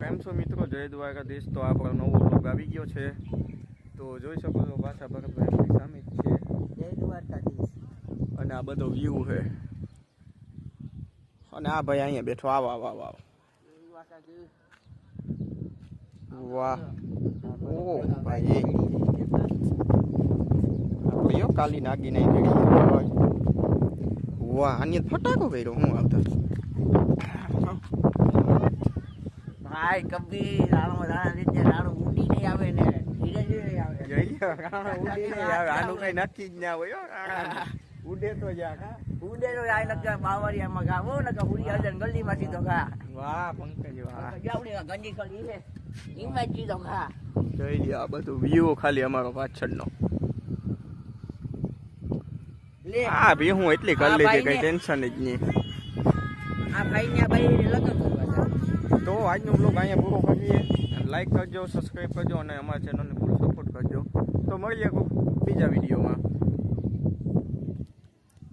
કેમ છો મિત્રો, જય દ્વારકાધીશ। તો આપણો નવો બ્લોગ આવી ગયો છે, તો જોઈ શકો છો પાછા ભરતભાઈ સામે જ છે। જય દ્વારકાધીશ। અને આ બધો વ્યૂ છે, અને આ ભાઈ અહીંયા બેઠો। આવો આવો આવો આવો, વાહ, ઓ ભાઈ આપણે કાલી નાગી નહીં જડી। વાહ, આની ફટાકો કર્યો હું આવતા ભાઈ કબીર રાણો રીતે રાણો ઉડી નહીં આવે ને ધીરે ધીરે આવે। રાણો ઉડી નહીં આવે, આનું કઈ નક્કી જ ના હોય હો। ઉડે તો જા કા, ઉડે તો આ નકા બાવરિયામાં ગાવો નકા ઉડી હજન ગલીમાં સીધો ખા। વાહ પંકજ વાહ, જાવડી ગંજી ખલી છે ઈમાં સીધો ખા। જોઈ લ્યો આ બધું વ્યૂ ખાલી અમારો પાછળનો। લે હા ભી હું એટલી કરી લીધી, કઈ ટેન્શન જ નહીં। આ ભાઈ ને ભાઈ લગન કરવા છે। તો આજનો બ્લોગ અહીંયા પૂરો કરીએ। લાઈક કરજો, સબસ્ક્રાઈબ કરજો અને અમારા ચેનલને ફૂલ સપોર્ટ કરજો। તો મળીએ બીજા વિડીયોમાં।